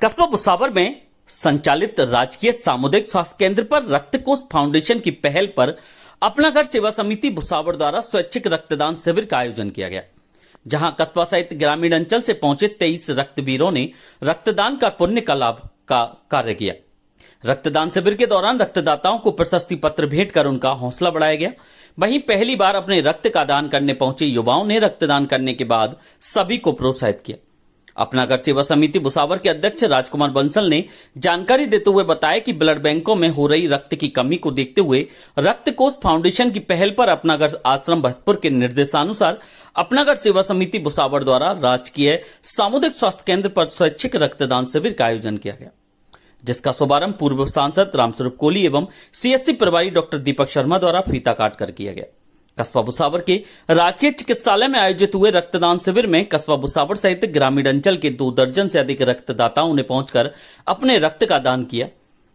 कस्बा भुसावर में संचालित राजकीय सामुदायिक स्वास्थ्य केंद्र पर रक्तकोष फाउंडेशन की पहल पर अपना घर सेवा समिति भुसावर द्वारा स्वैच्छिक रक्तदान शिविर का आयोजन किया गया, जहां कस्बा सहित ग्रामीण अंचल से पहुंचे 23 रक्तवीरों ने रक्तदान का पुण्य का लाभ का कार्य किया। रक्तदान शिविर के दौरान रक्तदाताओं को प्रशस्ति पत्र भेंट कर उनका हौसला बढ़ाया गया। वहीं पहली बार अपने रक्त का दान करने पहुंचे युवाओं ने रक्तदान करने के बाद सभी को प्रोत्साहित किया। अपना घर सेवा समिति भुसावर के अध्यक्ष राजकुमार बंसल ने जानकारी देते हुए बताया कि ब्लड बैंकों में हो रही रक्त की कमी को देखते हुए रक्तकोष फाउंडेशन की पहल पर अपना घर आश्रम भरतपुर के निर्देशानुसार अपना घर सेवा समिति भुसावर द्वारा राजकीय सामुदायिक स्वास्थ्य केंद्र पर स्वैच्छिक रक्तदान शिविर का आयोजन किया गया, जिसका शुभारंभ पूर्व सांसद रामस्वरूप कोहली एवं सीएससी प्रभारी डॉक्टर दीपक शर्मा द्वारा फीता काट कर किया गया। कस्बा भुसावर के राजकीय चिकित्सालय में आयोजित हुए रक्तदान शिविर में कस्बा भुसावर सहित ग्रामीण अंचल के 2 दर्जन से अधिक रक्तदाताओं ने पहुंचकर अपने रक्त का दान किया,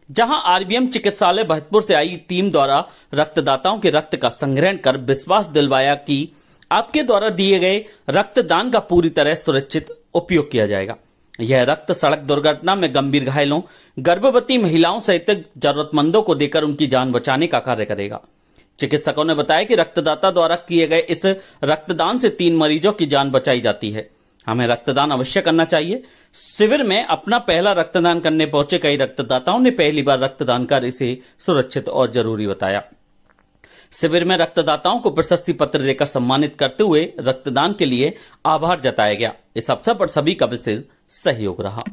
जहां आरबीएम चिकित्सालय भरतपुर से आई टीम द्वारा रक्तदाताओं के रक्त का संग्रहण कर विश्वास दिलवाया कि आपके द्वारा दिए गए रक्तदान का पूरी तरह सुरक्षित उपयोग किया जाएगा। यह रक्त सड़क दुर्घटना में गंभीर घायलों, गर्भवती महिलाओं सहित जरूरतमंदों को देकर उनकी जान बचाने का कार्य करेगा। चिकित्सकों ने बताया कि रक्तदाता द्वारा किए गए इस रक्तदान से 3 मरीजों की जान बचाई जाती है। हमें रक्तदान अवश्य करना चाहिए। शिविर में अपना पहला रक्तदान करने पहुंचे कई रक्तदाताओं ने पहली बार रक्तदान कर इसे सुरक्षित और जरूरी बताया। शिविर में रक्तदाताओं को प्रशस्ति पत्र देकर सम्मानित करते हुए रक्तदान के लिए आभार जताया गया। इस अवसर पर सभी का विशेष सहयोग रहा।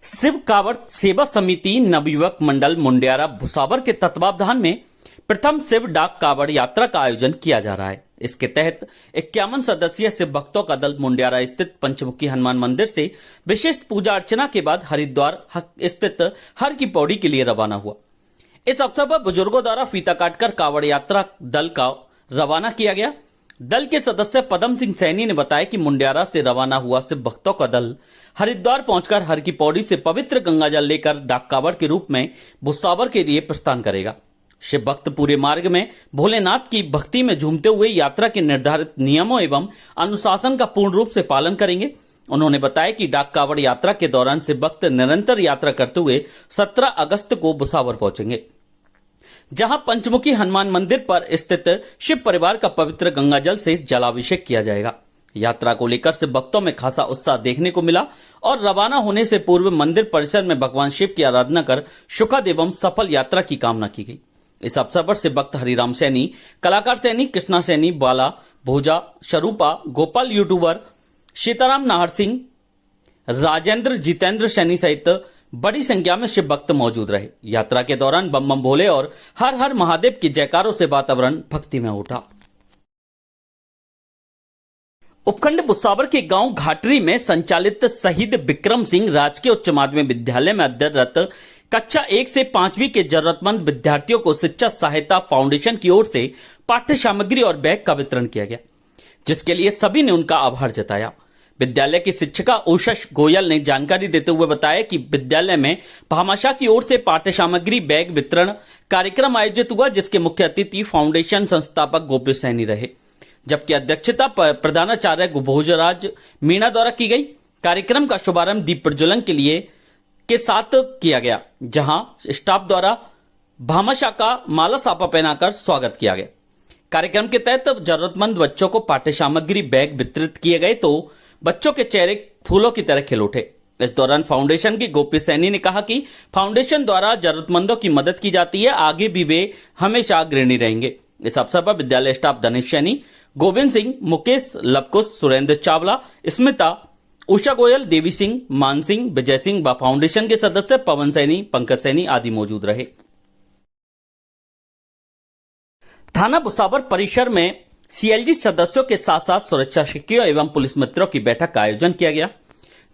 शिव कांवड़ सेवा समिति नवयुवक मंडल मुंडियारा भुसावर के तत्वावधान में प्रथम शिव डाक कांवड़ यात्रा का आयोजन किया जा रहा है। इसके तहत 51 सदस्यीय शिव भक्तों का दल मुंडियारा स्थित पंचमुखी हनुमान मंदिर से विशिष्ट पूजा अर्चना के बाद हरिद्वार स्थित हर की पौड़ी के लिए रवाना हुआ। इस अवसर पर बुजुर्गों द्वारा फीता काटकर कांवड़ यात्रा दल का रवाना किया गया। दल के सदस्य पदम सिंह सैनी ने बताया कि मुंडियारा से रवाना हुआ शिव भक्तों का दल हरिद्वार पहुंचकर हर की पौड़ी से पवित्र गंगा जल लेकर डाक कांवड़ के रूप में भुसावर के लिए प्रस्थान करेगा। शिव भक्त पूरे मार्ग में भोलेनाथ की भक्ति में झूमते हुए यात्रा के निर्धारित नियमों एवं अनुशासन का पूर्ण रूप से पालन करेंगे। उन्होंने बताया कि डाक कांवड़ यात्रा के दौरान शिव भक्त निरंतर यात्रा करते हुए 17 अगस्त को भुसावर पहुंचेंगे, जहां पंचमुखी हनुमान मंदिर पर स्थित शिव परिवार का पवित्र गंगा जल से जलाभिषेक किया जाएगा। यात्रा को लेकर शिव भक्तों में खासा उत्साह देखने को मिला और रवाना होने से पूर्व मंदिर परिसर में भगवान शिव की आराधना कर सुखद एवं सफल यात्रा की कामना की गई। इस अवसर पर शिव भक्त हरिराम सैनी, कलाकार सैनी, कृष्णा सैनी, बाला भोजा, शरूपा, गोपाल यूट्यूबर, सीताराम नाहर सिंह, राजेंद्र जितेंद्र सैनी सहित बड़ी संख्या में शिव भक्त मौजूद रहे। यात्रा के दौरान बम बम भोले और हर हर महादेव के जयकारों से वातावरण भक्ति में उठा। उपखंड भुसावर के गांव घाटरी में संचालित शहीद विक्रम सिंह राजकीय उच्च माध्यमिक विद्यालय में अध्ययनरत कक्षा 1 से 5वीं के जरूरतमंद विद्यार्थियों को शिक्षा सहायता फाउंडेशन की ओर से पाठ्य सामग्री और बैग का वितरण किया गया, जिसके लिए सभी ने उनका आभार जताया। विद्यालय की शिक्षिका उषा गोयल ने जानकारी देते हुए बताया कि विद्यालय में भामाशाह की ओर से पाठ्य सामग्री बैग वितरण कार्यक्रम आयोजित हुआ, जिसके मुख्य अतिथि फाउंडेशन संस्थापक गोपी सैनी रहे, जबकि अध्यक्षता प्रधानाचार्य भोजराज मीणा द्वारा की गई। कार्यक्रम का शुभारंभ दीप प्रज्वलन के साथ किया गया, जहां स्टाफ द्वारा भामाशाह का माला साफा पहनाकर स्वागत किया गया। कार्यक्रम के तहत जरूरतमंद बच्चों को पाठ्य सामग्री बैग वितरित किए गए तो बच्चों के चेहरे फूलों की तरह खिल उठे। इस दौरान फाउंडेशन की गोपी सैनी ने कहा कि फाउंडेशन द्वारा जरूरतमंदों की मदद की जाती है, आगे भी वे हमेशा अग्रणी रहेंगे। इस अवसर पर विद्यालय स्टाफ धनेश सैनी, गोविंद सिंह, मुकेश, लवकुश, सुरेंद्र चावला, स्मिता, उषा गोयल, देवी सिंह, मान सिंह, विजय सिंह व फाउंडेशन के सदस्य पवन सैनी, पंकज सैनी आदि मौजूद रहे। थाना भुसावर परिसर में सीएलजी सदस्यों के साथ साथ सुरक्षा शिक्षकों एवं पुलिस मित्रों की बैठक का आयोजन किया गया,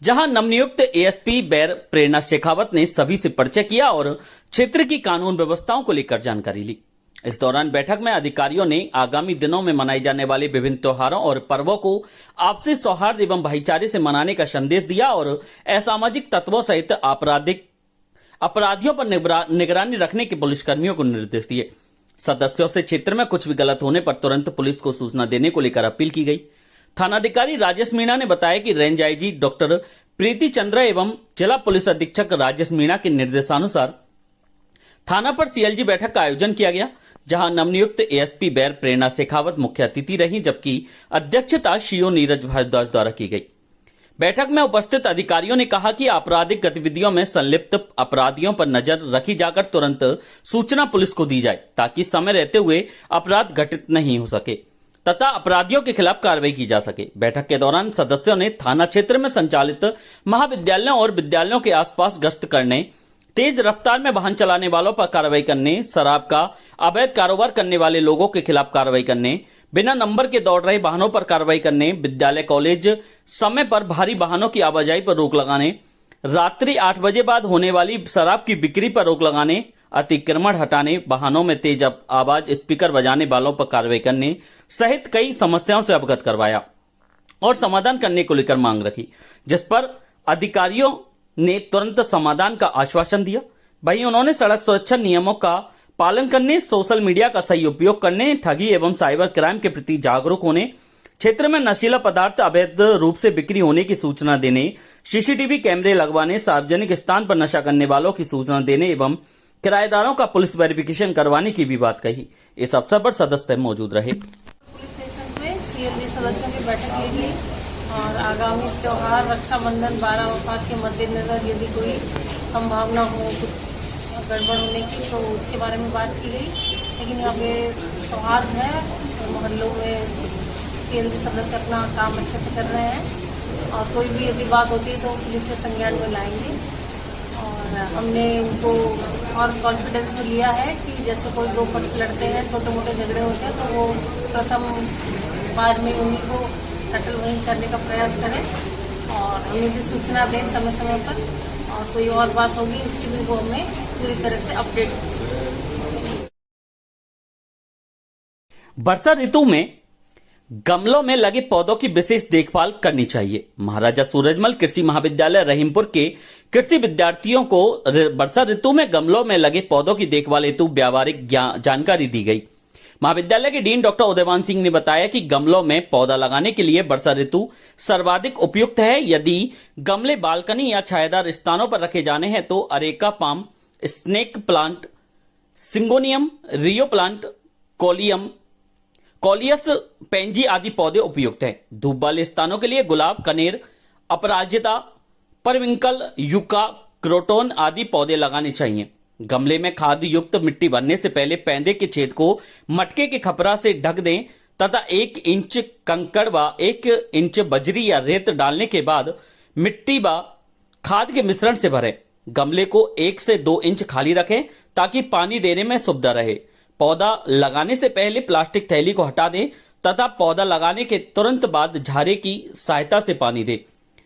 जहां नवनियुक्त एएसपी बैर प्रेरणा शेखावत ने सभी से परिचय किया और क्षेत्र की कानून व्यवस्थाओं को लेकर जानकारी ली। इस दौरान बैठक में अधिकारियों ने आगामी दिनों में मनाए जाने वाले विभिन्न त्योहारों और पर्वों को आपसी सौहार्द एवं भाईचारे से मनाने का संदेश दिया और असामाजिक तत्वों सहित अपराधियों पर निगरानी रखने के पुलिसकर्मियों को निर्देश दिए। सदस्यों से क्षेत्र में कुछ भी गलत होने पर तुरंत पुलिस को सूचना देने को लेकर अपील की गई। थानाधिकारी राजेश मीणा ने बताया कि रेंज आईजी डॉक्टर प्रीति चंद्र एवं जिला पुलिस अधीक्षक राजेश मीणा के निर्देशानुसार थाना पर सीएलजी बैठक का आयोजन किया गया, जहां नवनियुक्त एएसपी बैर प्रेरणा शेखावत मुख्य अतिथि रही, जबकि अध्यक्षता सीओ नीरज भारद्वाज द्वारा की गई। बैठक में उपस्थित अधिकारियों ने कहा कि आपराधिक गतिविधियों में संलिप्त अपराधियों पर नजर रखी जाकर तुरंत सूचना पुलिस को दी जाए, ताकि समय रहते हुए अपराध घटित नहीं हो सके तथा अपराधियों के खिलाफ कार्रवाई की जा सके। बैठक के दौरान सदस्यों ने थाना क्षेत्र में संचालित महाविद्यालयों और विद्यालयों के आसपास गश्त करने, तेज रफ्तार में वाहन चलाने वालों पर कार्रवाई करने, शराब का अवैध कारोबार करने वाले लोगों के खिलाफ कार्रवाई करने, बिना नंबर के दौड़ रहे वाहनों पर कार्रवाई करने, विद्यालय कॉलेज समय पर भारी वाहनों की आवाजाही पर रोक लगाने, रात्रि 8 बजे बाद होने वाली शराब की बिक्री पर रोक लगाने, अतिक्रमण हटाने, वाहनों में तेज आवाज स्पीकर बजाने वालों पर कार्रवाई करने सहित कई समस्याओं से अवगत करवाया और समाधान करने को लेकर मांग रखी, जिस पर अधिकारियों ने तुरंत समाधान का आश्वासन दिया। वहीं उन्होंने सड़क सुरक्षा नियमों का पालन करने, सोशल मीडिया का सही उपयोग करने, ठगी एवं साइबर क्राइम के प्रति जागरूक होने, क्षेत्र में नशीला पदार्थ अवैध रूप से बिक्री होने की सूचना देने, सीसीटीवी कैमरे लगवाने, सार्वजनिक स्थान पर नशा करने वालों की सूचना देने एवं किराएदारों का पुलिस वेरिफिकेशन करवाने की भी बात कही। इस अवसर पर सदस्य मौजूद रहे। पुलिस स्टेशन में सीएलजी सदस्यों की बैठक ली गई और आगामी त्योहार रक्षाबंधन 12 वफात के मद्देनजर यदि कोई संभावना हो कुछ गड़बड़ होने की तो उसके बारे में बात की गई। लेकिन यहाँ पे सौहार्द है, मोहल्लों में सीएलजी सदस्य अपना काम अच्छे से कर रहे हैं और कोई भी यदि बात होती है तो पुलिस के संज्ञान में लाएंगे। और हमने उनको और कॉन्फिडेंस में लिया है कि जैसे कोई दो पक्ष लड़ते हैं, छोटे मोटे झगड़े होते हैं, तो वो प्रथम बार में उन्हीं को सेटल वहीं करने का प्रयास करें और हमें भी सूचना दें समय समय पर, और कोई और बात होगी उसकी भी वो हमें पूरी तरह से अपडेट। वर्षा ऋतु में गमलों में लगे पौधों की विशेष देखभाल करनी चाहिए। महाराजा सूरजमल कृषि महाविद्यालय रहीमपुर के कृषि विद्यार्थियों को वर्षा ऋतु में गमलों में लगे पौधों की देखभाल हेतु व्यावहारिक जानकारी दी गई। महाविद्यालय के डीन डॉक्टर उदयवान सिंह ने बताया कि गमलों में पौधा लगाने के लिए वर्षा ऋतु सर्वाधिक उपयुक्त है। यदि गमले बालकनी या छायादार स्थानों पर रखे जाने हैं तो areca palm, snake plant, syngonium, rhoeo plant, coleus pansy आदि पौधे उपयुक्त हैं। धूप वाले स्थानों के लिए गुलाब, कनेर, अपराजिता, परविंकल, यूका, क्रोटोन आदि पौधे लगाने चाहिए। गमले में खाद युक्त मिट्टी भरने से पहले पैंदे के छेद को मटके के खपरा से ढक दें तथा 1 इंच कंकड़ व 1 इंच बजरी या रेत डालने के बाद मिट्टी व खाद के मिश्रण से भरें। गमले को 1 से 2 इंच खाली रखें ताकि पानी देने में सुविधा रहे। पौधा लगाने से पहले प्लास्टिक थैली को हटा दें तथा पौधा लगाने के तुरंत बाद झारे की सहायता से पानी दें।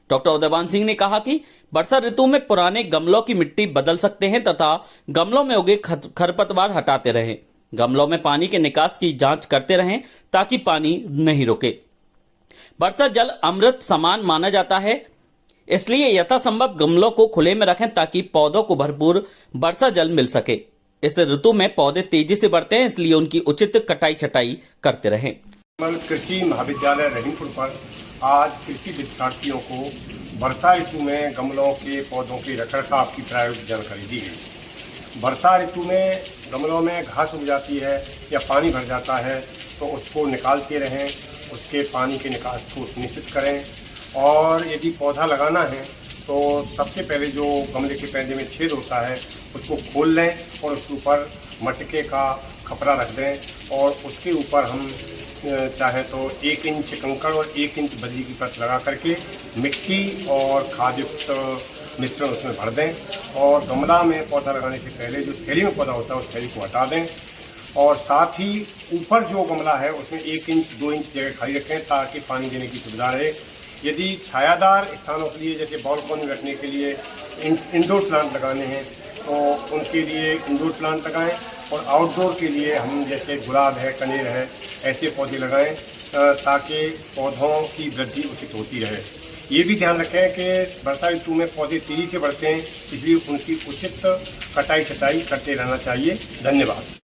डॉक्टर उदयवान सिंह ने कहा कि वर्षा ऋतु में पुराने गमलों की मिट्टी बदल सकते हैं तथा गमलों में उगे खरपतवार हटाते रहें। गमलों में पानी के निकास की जांच करते रहें ताकि पानी नहीं रुके। वर्षा जल अमृत समान माना जाता है, इसलिए यथासंभव गमलों को खुले में रखें ताकि पौधों को भरपूर वर्षा जल मिल सके। इस ऋतु में पौधे तेजी से बढ़ते हैं, इसलिए उनकी उचित कटाई छटाई करते रहें। कृषि महाविद्यालय रहीमपुर पर आज कृषि विद्यार्थियों को वर्षा ऋतु में गमलों के पौधों के रखरखाव की प्रायोगिक जानकारी दी गई। वर्षा ऋतु में गमलों में घास उग जाती है या पानी भर जाता है तो उसको निकालते रहें, उसके पानी के निकास को सुनिश्चित करें। और यदि पौधा लगाना है तो सबसे पहले जो गमले के पैंदे में छेद होता है उसको खोल लें और उसके ऊपर मटके का खपरा रख दें और उसके ऊपर हम चाहें तो 1 इंच कंकड़ और 1 इंच बजरी की परत लगा करके मिट्टी और खादयुक्त मिश्रण उसमें भर दें और गमला में पौधा लगाने से पहले जो थैली में पौधा होता है उस थैली को हटा दें और साथ ही ऊपर जो गमला है उसमें 1 इंच 2 इंच जगह खाली रखें ताकि पानी देने की सुविधा रहे। यदि छायादार स्थानों के लिए जैसे बालकनी रखने के लिए इंडोर प्लांट लगाने हैं तो उनके लिए इंडोर प्लांट लगाएं और आउटडोर के लिए हम जैसे गुलाब है, कनेर है, ऐसे पौधे लगाएं ताकि पौधों की वृद्धि उचित होती रहे। ये भी ध्यान रखें कि वर्षा ऋतु में पौधे तेजी से बढ़ते हैं, इसलिए उनकी उचित कटाई छटाई करते रहना चाहिए। धन्यवाद।